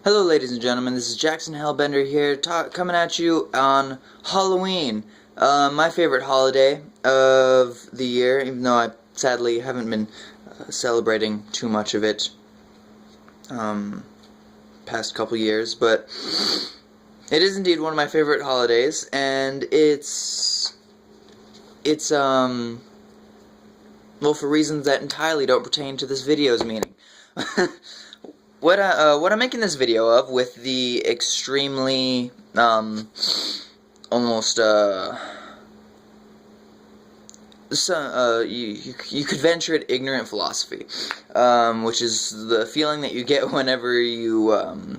Hello ladies and gentlemen, this is Jackson Hellbender here, coming at you on Halloween, my favorite holiday of the year, even though I sadly haven't been celebrating too much of it past couple years, but it is indeed one of my favorite holidays, and it's well, for reasons that entirely don't pertain to this video's meaning. What I'm making this video of, with the extremely, almost, you could venture it, ignorant philosophy, which is the feeling that you get whenever you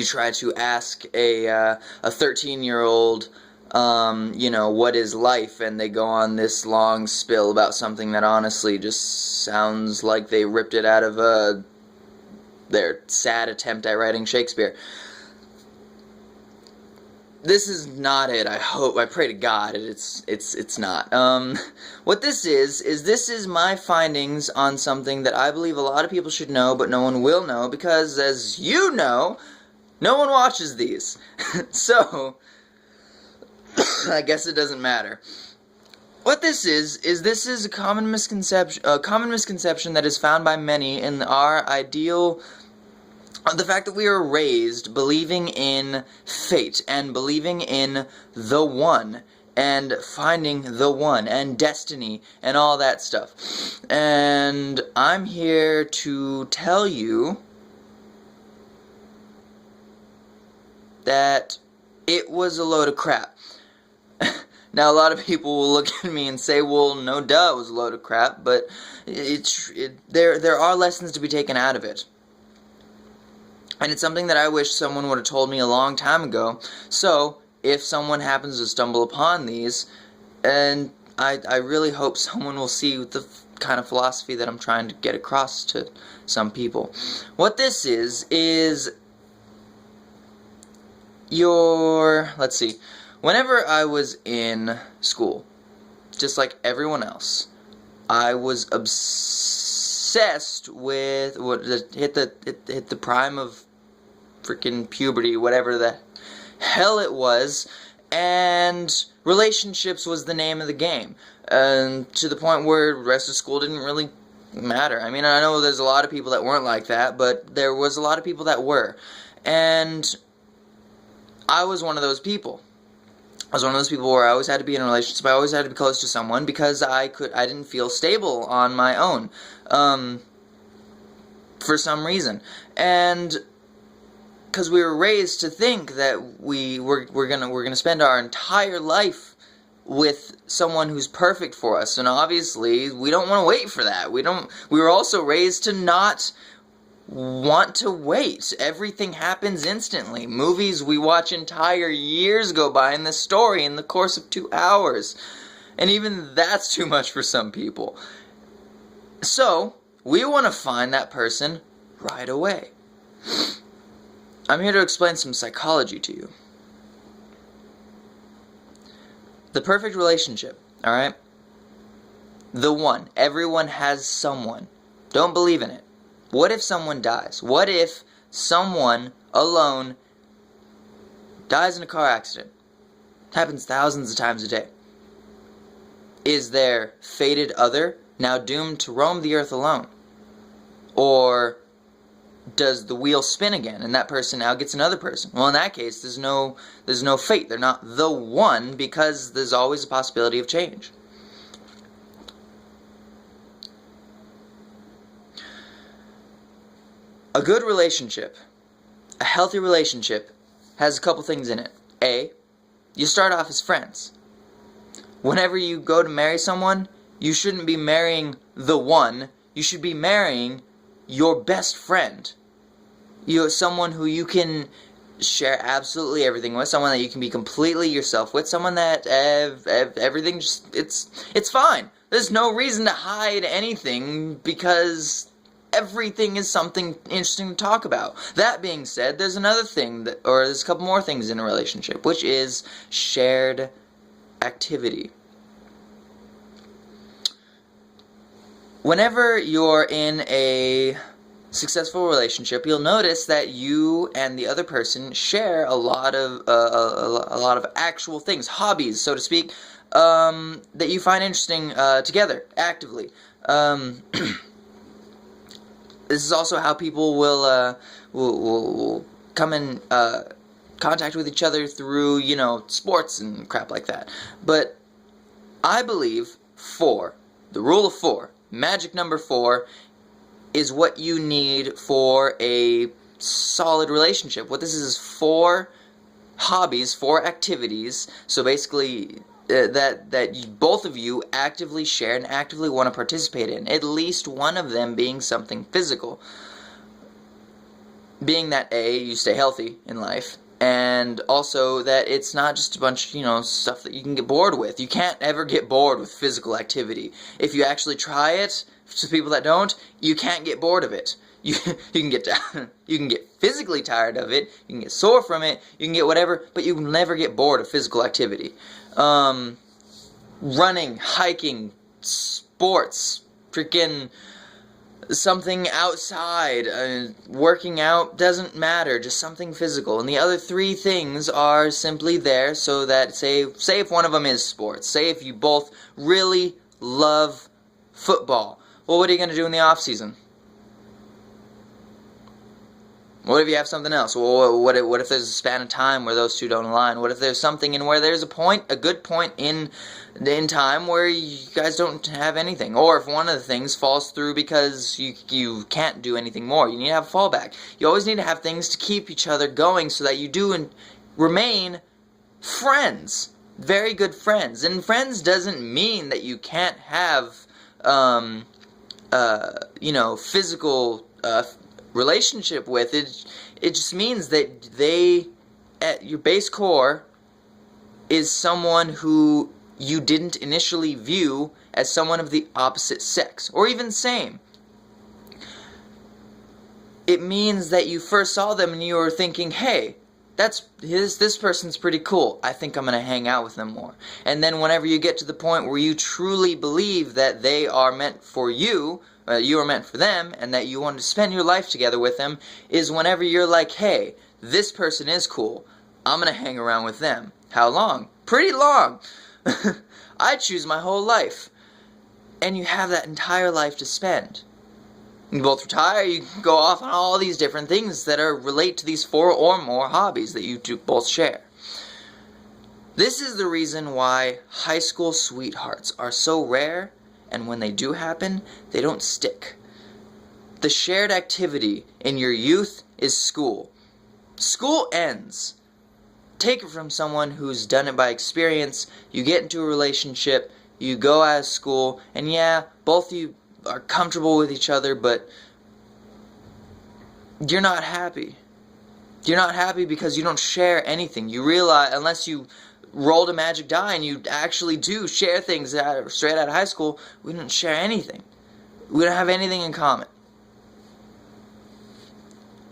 try to ask a 13-year-old, what is life, and they go on this long spill about something that honestly just sounds like they ripped it out of their sad attempt at writing Shakespeare. This is not it. I pray to God it's not. What this is my findings on something that I believe a lot of people should know, but no one will know, because, as you know, no one watches these. So, I guess it doesn't matter. What this is a common misconception that is found by many in our ideal, the fact that we are raised believing in fate and believing in the one and finding the one and destiny and all that stuff. And I'm here to tell you that it was a load of crap. Now, a lot of people will look at me and say, well, no duh, it was a load of crap, but there are lessons to be taken out of it. And it's something that I wish someone would have told me a long time ago. So, if someone happens to stumble upon these, and I really hope someone will see the kind of philosophy that I'm trying to get across to some people. What this is let's see. Whenever I was in school, just like everyone else, I was obsessed with hit the prime of freaking puberty, whatever the hell it was, and relationships was the name of the game, and to the point where the rest of school didn't really matter. I mean, I know there's a lot of people that weren't like that, but there was a lot of people that were, and I was one of those people. I was one of those people where I always had to be in a relationship. I always had to be close to someone because I didn't feel stable on my own, for some reason. And because we were raised to think that we're gonna spend our entire life with someone who's perfect for us, and obviously we don't want to wait for that. We were also raised to not want to wait. Everything happens instantly. Movies, we watch entire years go by in the story in the course of 2 hours. And even that's too much for some people. So, we want to find that person right away. I'm here to explain some psychology to you. The perfect relationship, alright? The one. Everyone has someone. Don't believe in it. What if someone dies? What if someone alone dies in a car accident? It happens thousands of times a day. Is their fated other now doomed to roam the earth alone? Or does the wheel spin again and that person now gets another person? Well, in that case, there's no fate. They're not the one, because there's always a possibility of change. A good relationship, a healthy relationship, has a couple things in it. A, you start off as friends. Whenever you go to marry someone, you shouldn't be marrying the one. You should be marrying your best friend. Someone who you can share absolutely everything with, someone that you can be completely yourself with, someone that everything just, it's fine. There's no reason to hide anything, because everything is something interesting to talk about. That being said, there's another thing, there's a couple more things in a relationship, which is shared activity. Whenever you're in a successful relationship, you'll notice that you and the other person share a lot of actual things, hobbies, so to speak, that you find interesting together, actively. This is also how people will come in contact with each other through, sports and crap like that. But I believe 4, the rule of 4, magic number 4, is what you need for a solid relationship. What this is 4 hobbies, 4 activities, so basically that both of you actively share and actively want to participate in, at least one of them being something physical. Being that A, you stay healthy in life, and also that it's not just a bunch of, stuff that you can get bored with. You can't ever get bored with physical activity. If you actually try it, to people that don't, you can't get bored of it. You can get you can get physically tired of it, you can get sore from it, you can get whatever, but you can never get bored of physical activity. Running, hiking, sports, freaking something outside, working out, doesn't matter, just something physical. And the other 3 things are simply there so that, say if one of them is sports, say if you both really love football, well, what are you going to do in the off season? What if you have something else? Well, what if there's a span of time where those 2 don't align? What if there's something in where there's a good point in time where you guys don't have anything? Or if one of the things falls through because you can't do anything more, you need to have a fallback. You always need to have things to keep each other going so that you do remain friends, very good friends. And friends doesn't mean that you can't have physical relationship with it. It just means that they, at your base core, is someone who you didn't initially view as someone of the opposite sex, or even same. It means that you first saw them and you were thinking, hey, this person's pretty cool, I think I'm going to hang out with them more. And then whenever you get to the point where you truly believe that they are meant for you, you are meant for them, and that you want to spend your life together with them, is whenever you're like, hey, this person is cool, I'm going to hang around with them. How long? Pretty long. I choose my whole life. And you have that entire life to spend. You both retire, you can go off on all these different things that relate to these 4 or more hobbies that you both share. This is the reason why high school sweethearts are so rare, and when they do happen, they don't stick. The shared activity in your youth is school. School ends. Take it from someone who's done it by experience. You get into a relationship, you go out of school, and yeah, both of you are comfortable with each other, but you're not happy. You're not happy because you don't share anything. You realize, unless you rolled a magic die and you actually do share things straight out of high school, we didn't share anything. We don't have anything in common.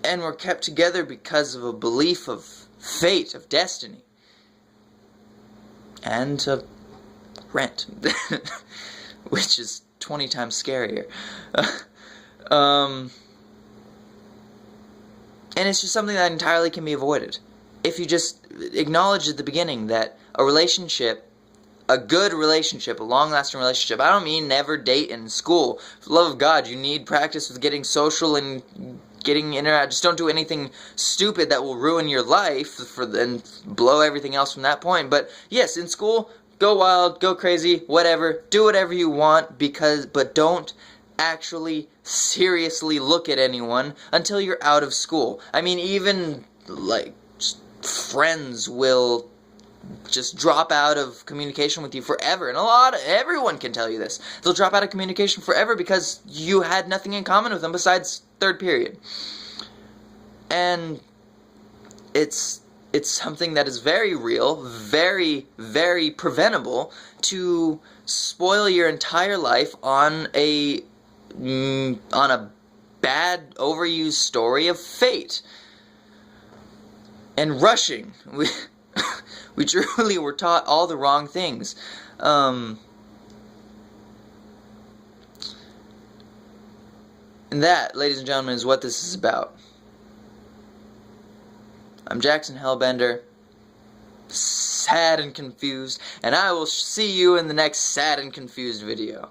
And we're kept together because of a belief of fate, of destiny. And of rent. Which is 20 times scarier. And it's just something that entirely can be avoided. If you just acknowledge at the beginning that a relationship, a good relationship, a long-lasting relationship, I don't mean never date in school. For the love of God, you need practice with getting social and getting internet. Just don't do anything stupid that will ruin your life and blow everything else from that point. But yes, in school, go wild, go crazy, whatever, do whatever you want, but don't actually seriously look at anyone until you're out of school. I mean, even friends will just drop out of communication with you forever, and everyone can tell you this. They'll drop out of communication forever because you had nothing in common with them besides third period. And it's something that is very real, very, very preventable, to spoil your entire life on a bad, overused story of fate. And rushing. We truly were taught all the wrong things. And that, ladies and gentlemen, is what this is about. I'm Jackson Hellbender, sad and confused, and I will see you in the next sad and confused video.